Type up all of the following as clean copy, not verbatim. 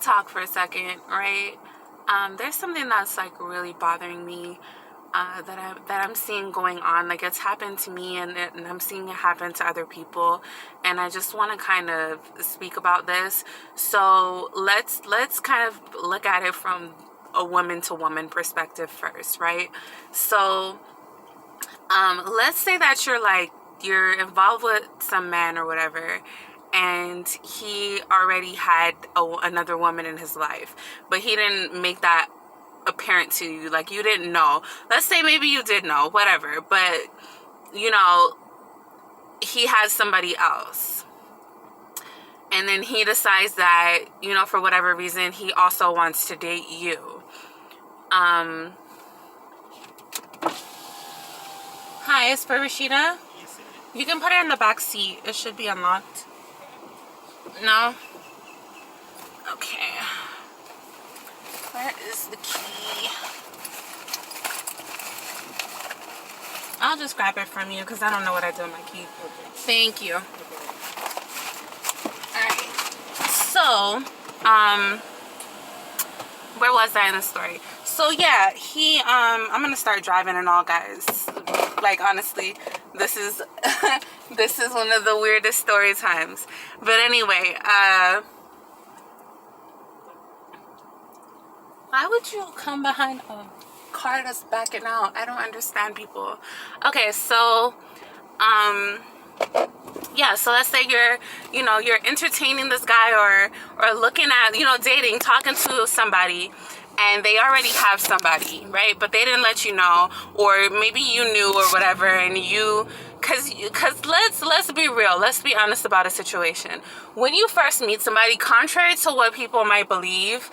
talk for a second, right? There's something that's like really bothering me that I'm seeing going on. Like, it's happened to me, and I'm seeing it happen to other people, and I just want to kind of speak about this. So let's kind of look at it from a woman to woman perspective first, right? So let's say that you're involved with some man or whatever, and he already had another woman in his life, but he didn't make that apparent to you. Like, you didn't know. Let's say maybe you did know, whatever, but you know, he has somebody else, and then he decides that, you know, for whatever reason, he also wants to date you. Hi, it's for Rashida. You can put it in the back seat. It should be unlocked. No? Okay. Where is the key? I'll just grab it from you because I don't know what I did with my key. Okay. Thank you. Alright. So, where was I in the story? So yeah, I'm gonna start driving and all, guys. Like, honestly, this is this is one of the weirdest story times. But anyway, why would you come behind a car that's backing out? I don't understand people. Okay, so yeah, so let's say you're entertaining this guy or looking at, dating, talking to somebody, and they already have somebody, right? But they didn't let you know, or maybe you knew or whatever, and because let's be real, let's be honest about a situation. When you first meet somebody, contrary to what people might believe,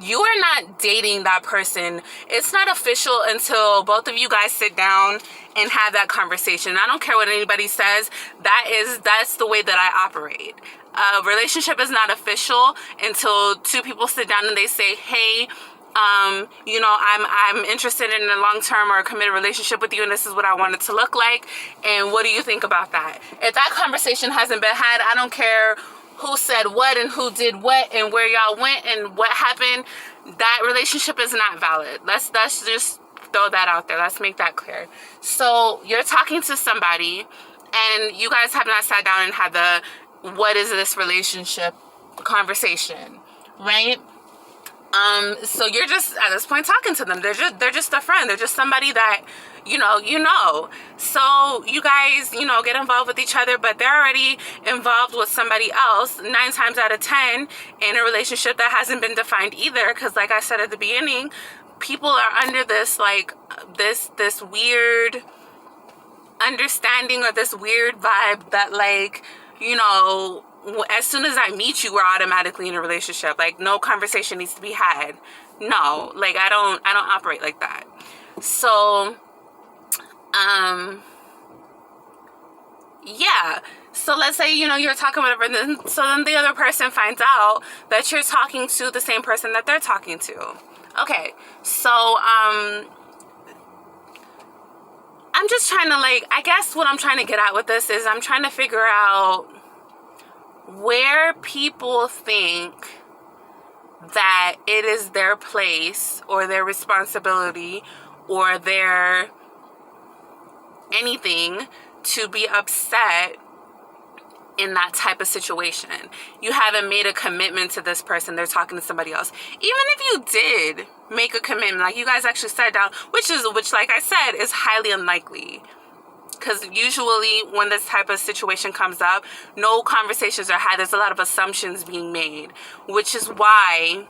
you are not dating that person. It's not official until both of you guys sit down and have that conversation. I don't care what anybody says. That's the way that I operate. A relationship is not official until two people sit down and they say, hey, I'm interested in a long-term or a committed relationship with you, and this is what I want it to look like, and what do you think about that? If that conversation hasn't been had, I don't care who said what and who did what and where y'all went and what happened. That relationship is not valid. Let's just throw that out there. Let's make that clear. So you're talking to somebody, and you guys have not sat down and had the what is this relationship conversation, right? So you're just at this point talking to them. They're just a friend. They're just somebody that you know. So you guys, get involved with each other, but they're already involved with somebody else 9 times out of 10 in a relationship that hasn't been defined either. Because like I said at the beginning, people are under this this weird understanding or this weird vibe that as soon as I meet you, we're automatically in a relationship. Like, no conversation needs to be had. No, like, I don't operate like that. So, yeah. So let's say, you're talking whatever, then the other person finds out that you're talking to the same person that they're talking to. Okay. So, I'm just trying to, I guess what I'm trying to get at with this is I'm trying to figure out where people think that it is their place or their responsibility or their anything to be upset in that type of situation. You haven't made a commitment to this person. They're talking to somebody else. Even if you did make a commitment, like you guys actually sat down, which like I said, is highly unlikely. Because usually when this type of situation comes up, no conversations are had. There's a lot of assumptions being made, which is why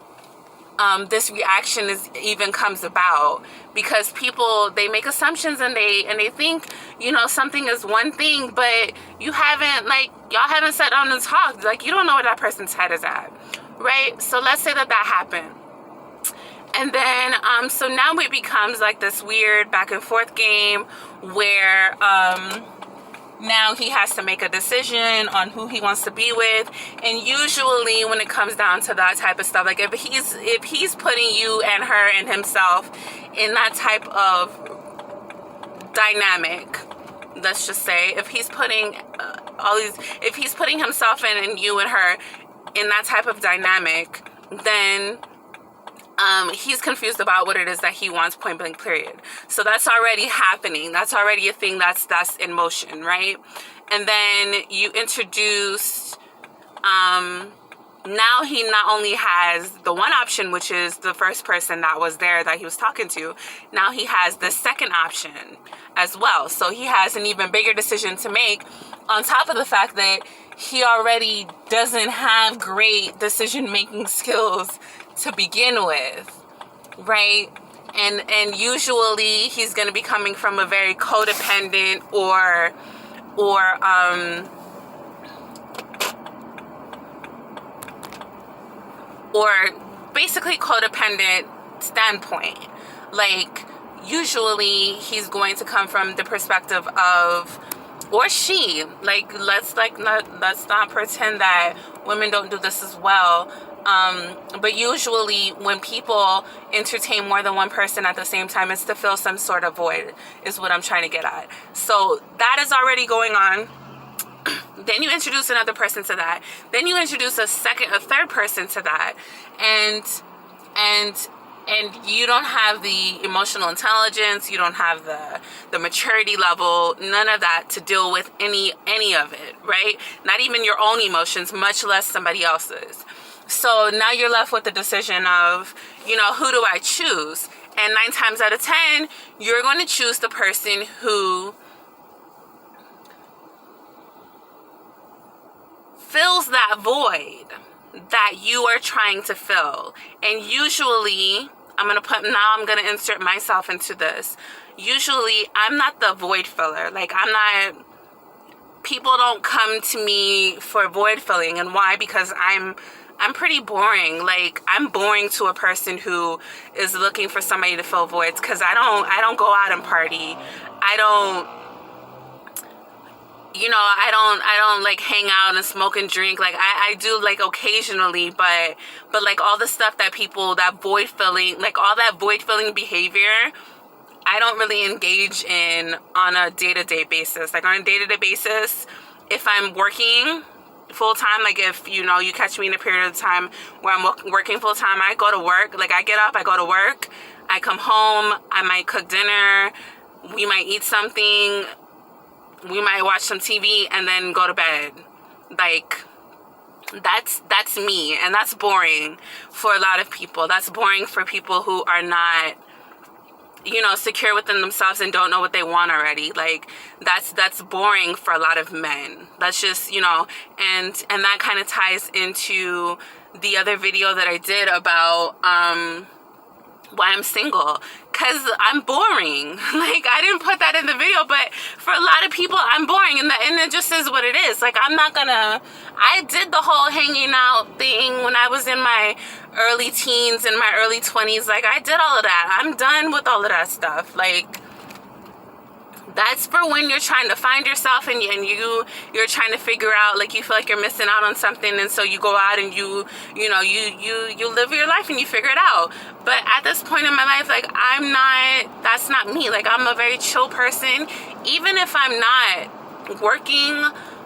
this reaction even comes about. Because people, they make assumptions and they think, something is one thing, but y'all haven't sat down and talked. Like, you don't know where that person's head is at, right? So let's say that happened. And then, so now it becomes like this weird back and forth game where, now he has to make a decision on who he wants to be with. And usually when it comes down to that type of stuff, like if he's putting you and her and himself in that type of dynamic, let's just say, if he's putting if he's putting himself and you and her in that type of dynamic, then he's confused about what it is that he wants, point blank, period. So that's already happening. That's already a thing that's in motion, right? And then you introduced, now he not only has the one option, which is the first person that was there that he was talking to, now he has the second option as well. So he has an even bigger decision to make, on top of the fact that he already doesn't have great decision-making skills to begin with, right? And usually he's going to be coming from a very codependent or basically codependent standpoint. Like, usually he's going to come from the perspective of, or she, like, let's not pretend that women don't do this as well. But usually when people entertain more than one person at the same time, it's to fill some sort of void, is what I'm trying to get at. So that is already going on. Then you introduce another person to that. Then you introduce a third person to that. And you don't have the emotional intelligence, you don't have the maturity level, none of that to deal with any of it, right? Not even your own emotions, much less somebody else's. So now you're left with the decision of, who do I choose? And 9 times out of 10, you're going to choose the person who fills that void that you are trying to fill. And usually, I'm going to insert myself into this. Usually, I'm not the void filler. Like, people don't come to me for void filling. And why? Because I'm pretty boring. Like, I'm boring to a person who is looking for somebody to fill voids, because I don't go out and party. I don't like hang out and smoke and drink. Like, I do, like, occasionally, but like all the stuff that people, that void filling, like all that void filling behavior, I don't really engage in on a day-to-day basis. Like, on a day-to-day basis, if I'm working full-time, like if you catch me in a period of time where I'm working full-time, I go to work. Like, I get up, I go to work, I come home, I might cook dinner, we might eat something, we might watch some TV, and then go to bed. Like, that's me, and that's boring for a lot of people. That's boring for people who are not secure within themselves and don't know what they want already. Like, that's boring for a lot of men. That's just, and that kind of ties into the other video that I did about why I'm single, because I'm boring. Like, I didn't put that in the video, but for a lot of people, I'm boring, and it just is what it is. Like, I did the whole hanging out thing when I was in my early teens and my early 20s. Like, I did all of that. I'm done with all of that stuff. Like, that's for when you're trying to find yourself and you're trying to figure out, like, you feel like you're missing out on something, and so you go out and you live your life and you figure it out. But at this point in my life, like, that's not me. Like, I'm a very chill person. Even if I'm not working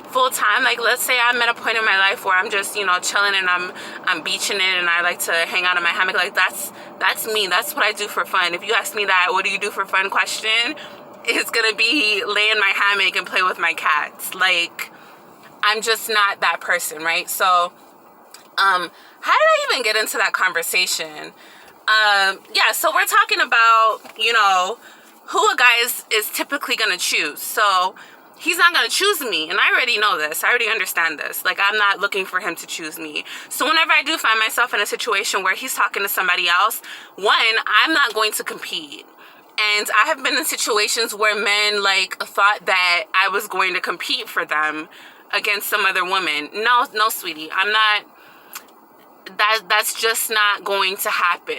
full time, like, let's say I'm at a point in my life where I'm just, chilling and I'm beaching it and I like to hang out in my hammock. Like, that's me. That's what I do for fun. If you ask me that, what do you do for fun question, it's gonna be lay in my hammock and play with my cats. Like, I'm just not that person, right? So, how did I even get into that conversation? So we're talking about, who a guy is typically gonna choose. So, he's not gonna choose me, and I already know this. I already understand this. Like, I'm not looking for him to choose me. So whenever I do find myself in a situation where he's talking to somebody else, one, I'm not going to compete. And I have been in situations where men, like, thought that I was going to compete for them against some other woman. No, sweetie. I'm not. That's just not going to happen.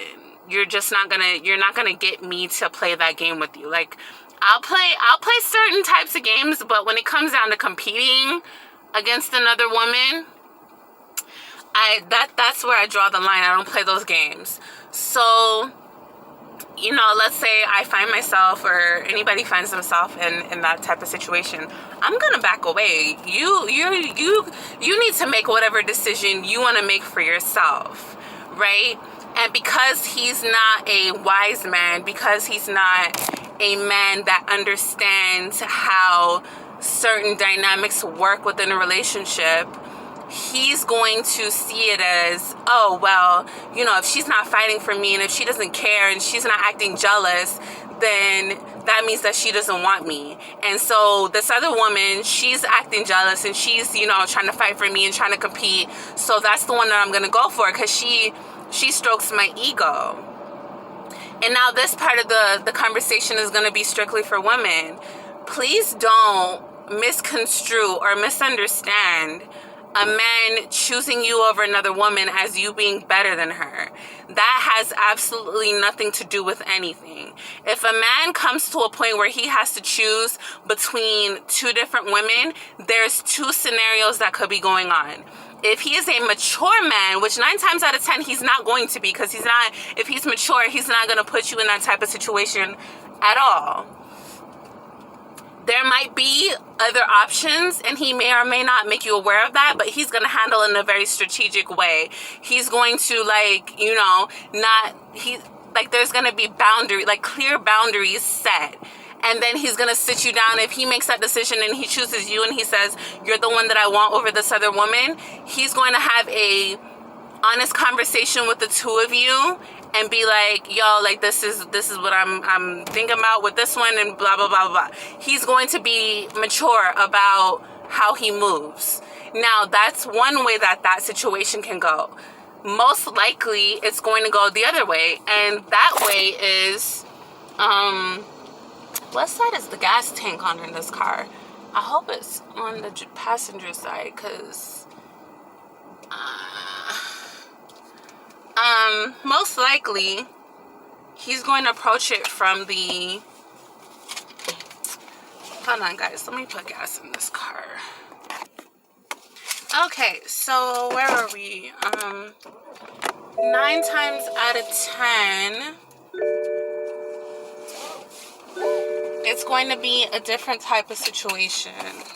You're not gonna get me to play that game with you. Like, I'll play certain types of games, but when it comes down to competing against another woman, that's where I draw the line. I don't play those games. So you know, let's say I find myself, or anybody finds themselves in that type of situation, I'm gonna back away. You need to make whatever decision you want to make for yourself, right? And because he's not a wise man, because he's not a man that understands how certain dynamics work within a relationship, he's going to see it as, oh, well, you know, if she's not fighting for me and if she doesn't care and she's not acting jealous, then that means that she doesn't want me. And so this other woman, she's acting jealous and she's, you know, trying to fight for me and trying to compete. So that's the one that I'm going to go for, because she strokes my ego. And now this part of the conversation is going to be strictly for women. Please don't misconstrue or misunderstand a man choosing you over another woman as you being better than her. That has absolutely nothing to do with anything. If a man comes to a point where he has to choose between two different women, there's two scenarios that could be going on. If he is a mature man, which 9 times out of 10 he's not going to be, because if he's mature, he's not going to put you in that type of situation at all. There might be other options, and he may or may not make you aware of that, but he's going to handle it in a very strategic way. He's going to, there's going to be clear boundaries set. And then he's going to sit you down. If he makes that decision and he chooses you and he says, you're the one that I want over this other woman, he's going to have a honest conversation with the two of you and be like, yo, like, this is what I'm thinking about with this one, and blah, blah, blah, blah. He's going to be mature about how he moves. Now, that's one way that situation can go. Most likely, it's going to go the other way. And that way is, what side is the gas tank on in this car? I hope it's on the passenger side, because most likely he's going to approach it from the, hold on guys, let me put gas in this car. Okay, so where are we? 9 times out of 10, it's going to be a different type of situation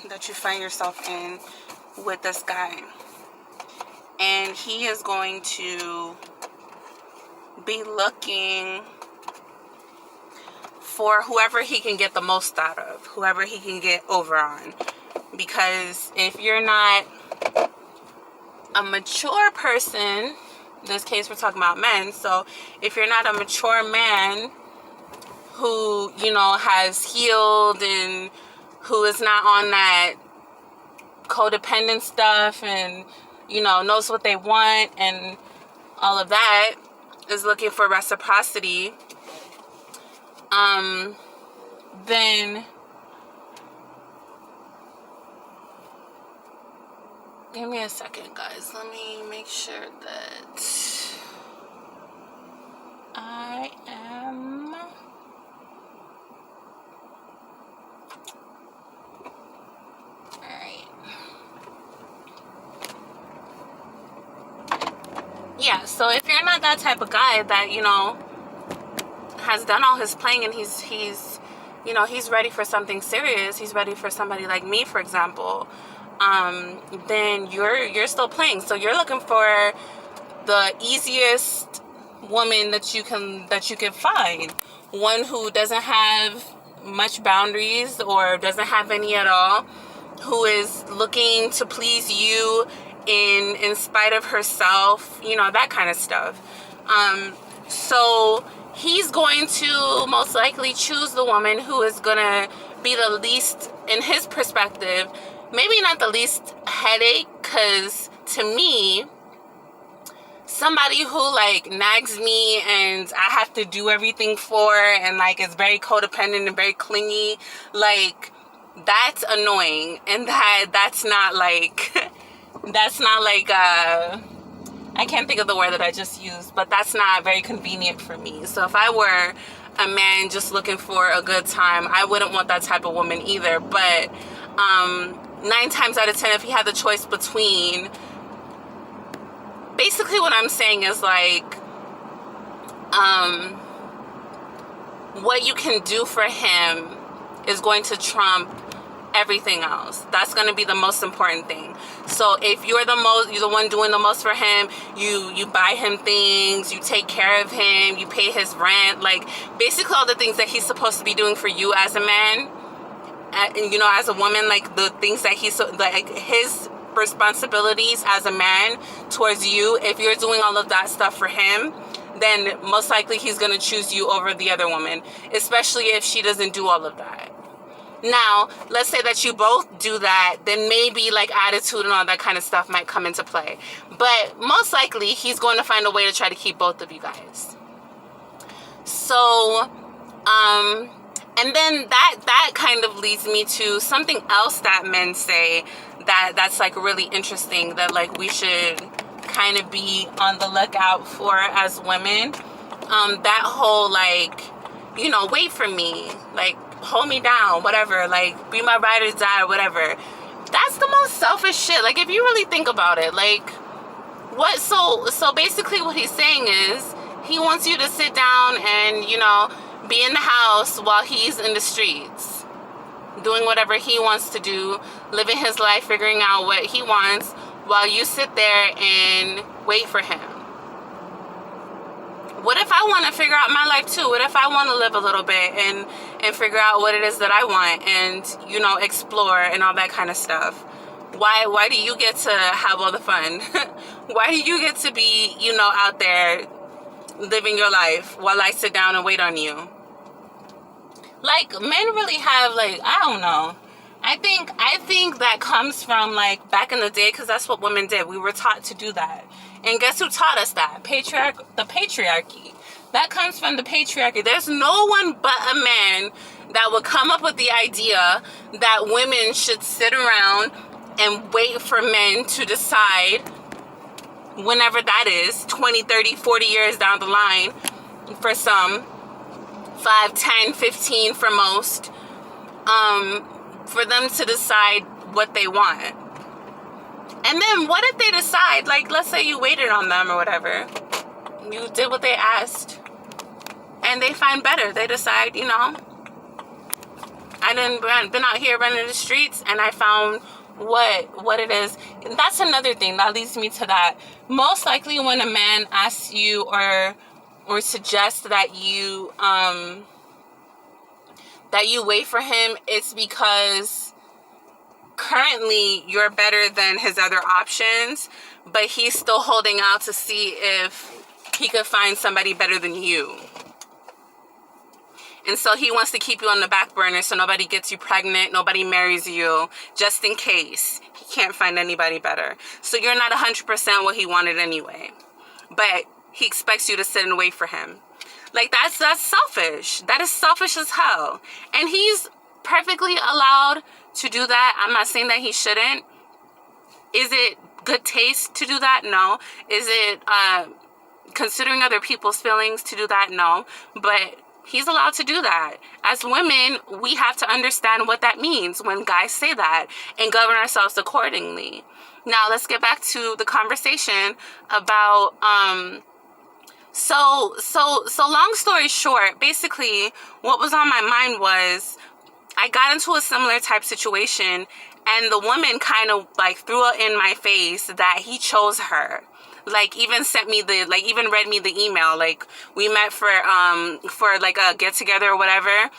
that you find yourself in with this guy. And he is going to be looking for whoever he can get the most out of, whoever he can get over on. Because if you're not a mature person, in this case we're talking about men, so if you're not a mature man who, you know, has healed and who is not on that codependent stuff and, you know, knows what they want and all of that, is looking for reciprocity, then give me a second, guys. Let me make sure that I am yeah, so if you're not that type of guy that, you know, has done all his playing and he's you know, he's ready for something serious, he's ready for somebody like me, for example, then you're still playing. So you're looking for the easiest woman that you can find, one who doesn't have much boundaries or doesn't have any at all, who is looking to please you in spite of herself, you know, that kind of stuff. So he's going to most likely choose the woman who is gonna be the least, in his perspective, maybe not the least headache, because to me, somebody who like nags me and I have to do everything for, and like is very codependent and very clingy, like, that's annoying. And that's not like I can't think of the word that I just used, but that's not very convenient for me. So if I were a man just looking for a good time, I wouldn't want that type of woman either. But 9 times out of 10, if he had the choice between, basically what I'm saying is like, what you can do for him is going to trump everything else. That's going to be the most important thing. So if you're the one doing the most for him, you buy him things, you take care of him, you pay his rent, like basically all the things that he's supposed to be doing for you as a man, you know, as a woman, like the things that like his responsibilities as a man towards you, if you're doing all of that stuff for him, then most likely he's going to choose you over the other woman, especially if she doesn't do all of that. Now, let's say that you both do that, then maybe like attitude and all that kind of stuff might come into play. But most likely, he's going to find a way to try to keep both of you guys. So, and then that kind of leads me to something else that men say that's like really interesting, that like we should kind of be on the lookout for as women. That whole like, you know, wait for me, like, hold me down, whatever, like, be my ride or die or whatever. That's the most selfish shit. Like, if you really think about it, like, what, so basically what he's saying is, he wants you to sit down and, you know, be in the house while he's in the streets, doing whatever he wants to do, living his life, figuring out what he wants, while you sit there and wait for him. What if I want to figure out my life too? What if I want to live a little bit and figure out what it is that I want and, you know, explore and all that kind of stuff? Why do you get to have all the fun? Why do you get to be, you know, out there living your life while I sit down and wait on you? Like, men really have, like, I don't know. I think that comes from, like, back in the day, because that's what women did. We were taught to do that. And guess who taught us that? The patriarchy. That comes from the patriarchy. There's no one but a man that would come up with the idea that women should sit around and wait for men to decide, whenever that is, 20, 30, 40 years down the line, for some, 5, 10, 15 for most, for them to decide what they want. And then what if they decide, like, let's say you waited on them or whatever, you did what they asked, and they find better. They decide, you know, I been out here running the streets and I found what it is. And that's another thing that leads me to that. Most likely when a man asks you or suggests that you wait for him, it's because currently you're better than his other options, but he's still holding out to see if he could find somebody better than you. And so he wants to keep you on the back burner so nobody gets you pregnant, nobody marries you, just in case he can't find anybody better. So you're not 100% what he wanted anyway. But he expects you to sit and wait for him. Like, that's selfish. That is selfish as hell. And he's perfectly allowed to do that. I'm not saying that he shouldn't. Is it good taste to do that? No. Is it considering other people's feelings to do that? No. But he's allowed to do that. As women, we have to understand what that means when guys say that and govern ourselves accordingly. Now, let's get back to the conversation about so long story short, basically what was on my mind was I got into a similar type situation, and the woman kind of like threw it in my face that he chose her. Like, even even read me the email. Like, we met for like a get together or whatever.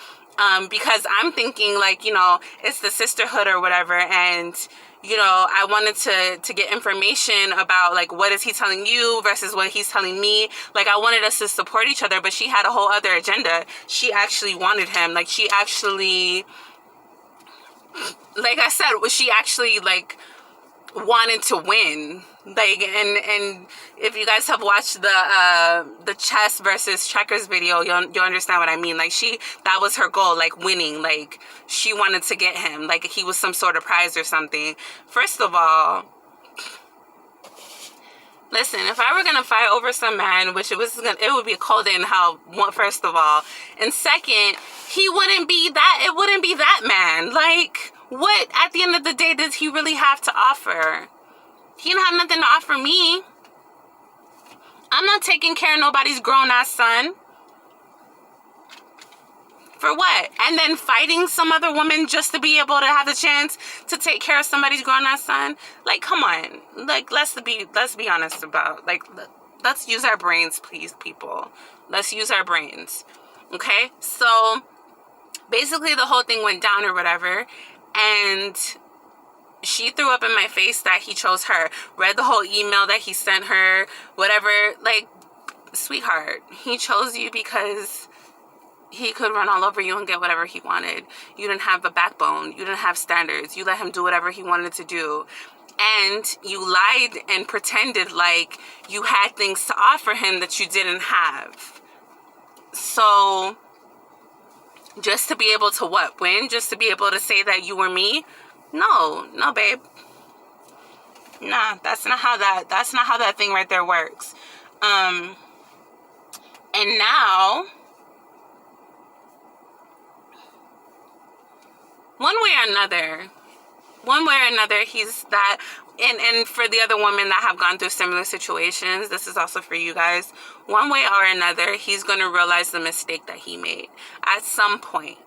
Because I'm thinking, like, you know, it's the sisterhood or whatever, and you know, I wanted to get information about, like, what is he telling you versus what he's telling me. Like, I wanted us to support each other, but she had a whole other agenda. She actually wanted him. Like, she actually, like I said, she actually, like, wanted to win. Like, and if you guys have watched the chess versus checkers video, you'll understand what I mean. Like, that was her goal, like, winning. Like, she wanted to get him, like he was some sort of prize or something. First of all, listen, if I were gonna fight over some man, which it would be cold in hell, first of all, and second, it wouldn't be that man. Like, what at the end of the day does he really have to offer? He don't have nothing to offer me. I'm not taking care of nobody's grown-ass son. For what? And then fighting some other woman just to be able to have the chance to take care of somebody's grown-ass son? Like, come on. Like, let's be honest about, like, let's use our brains, please, people. Let's use our brains. Okay? So, basically the whole thing went down or whatever, and she threw up in my face that he chose her. Read the whole email that he sent her, whatever. Like, sweetheart, he chose you because he could run all over you and get whatever he wanted. You didn't have a backbone. You didn't have standards. You let him do whatever he wanted to do. And you lied and pretended like you had things to offer him that you didn't have. So, just to be able to what? Win? Just to be able to say that you were me? No, babe. Nah, that's not how that thing right there works. And now, one way or another, he's that, and for the other women that have gone through similar situations, this is also for you guys. One way or another, he's going to realize the mistake that he made at some point.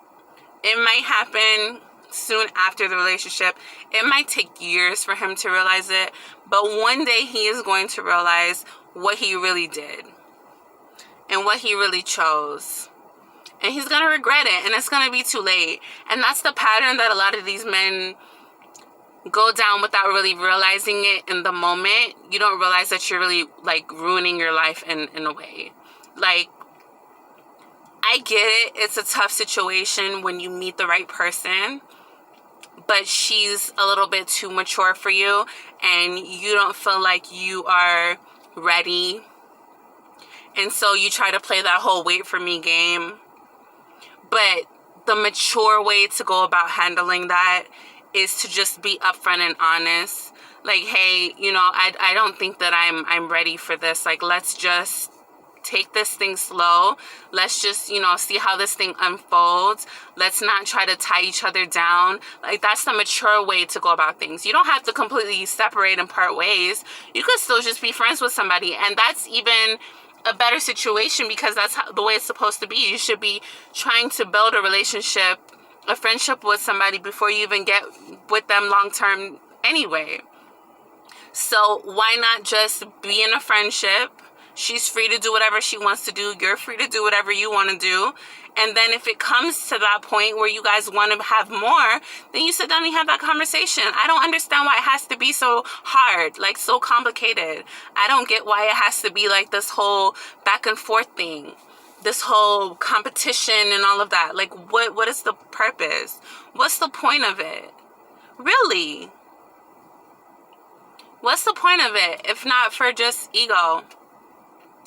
It might happen soon after the relationship. It might take years for him to realize it, but one day he is going to realize what he really did and what he really chose. And he's going to regret it, and it's going to be too late. And that's the pattern that a lot of these men go down without really realizing it in the moment. You don't realize that you're really, like, ruining your life in a way. Like, I get it. It's a tough situation when you meet the right person, but she's a little bit too mature for you, and you don't feel like you are ready. And so you try to play that whole wait for me game. But the mature way to go about handling that is to just be upfront and honest. Like, hey, you know, I don't think that I'm ready for this. Like, let's just take this thing slow. Let's just, you know, see how this thing unfolds. Let's not try to tie each other down. Like, that's the mature way to go about things. You don't have to completely separate and part ways. You could still just be friends with somebody. And that's even a better situation, because that's the way it's supposed to be. You should be trying to build a relationship, a friendship with somebody before you even get with them long term anyway. So why not just be in a friendship? She's free to do whatever she wants to do. You're free to do whatever you want to do. And then if it comes to that point where you guys want to have more, then you sit down and you have that conversation. I don't understand why it has to be so hard, like so complicated. I don't get why it has to be like this whole back and forth thing, this whole competition and all of that. Like, what is the purpose? What's the point of it? Really? What's the point of it if not for just ego?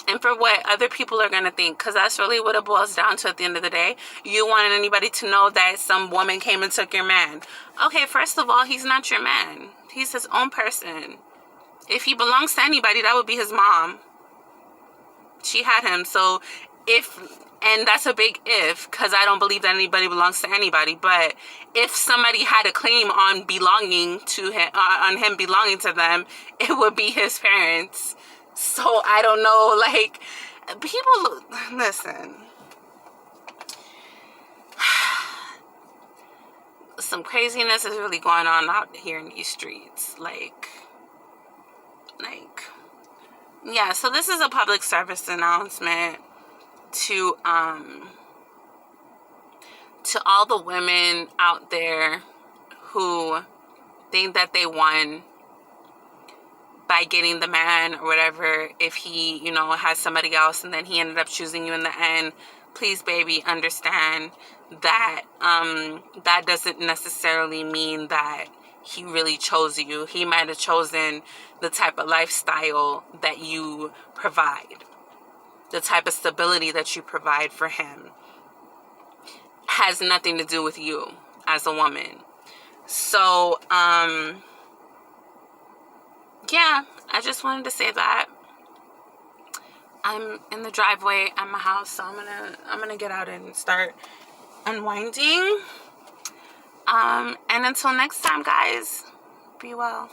And for what other people are going to think, because that's really what it boils down to at the end of the day. You wanted anybody to know that some woman came and took your man. Okay, first of all, he's not your man. He's his own person. If he belongs to anybody, that would be his mom. She had him. So and that's a big if, because I don't believe that anybody belongs to anybody. But if somebody had a claim on belonging to him, on him belonging to them, it would be his parents. So, I don't know, like, people, listen, some craziness is really going on out here in these streets, like, yeah, so this is a public service announcement to all the women out there who think that they won by getting the man or whatever, if he, you know, has somebody else and then he ended up choosing you in the end. Please, baby, understand that that doesn't necessarily mean that he really chose you. He might have chosen the type of lifestyle that you provide, the type of stability that you provide for him. Has nothing to do with you as a woman. So, yeah, I just wanted to say that. I'm in the driveway at my house, so I'm gonna get out and start unwinding. And until next time, guys, be well.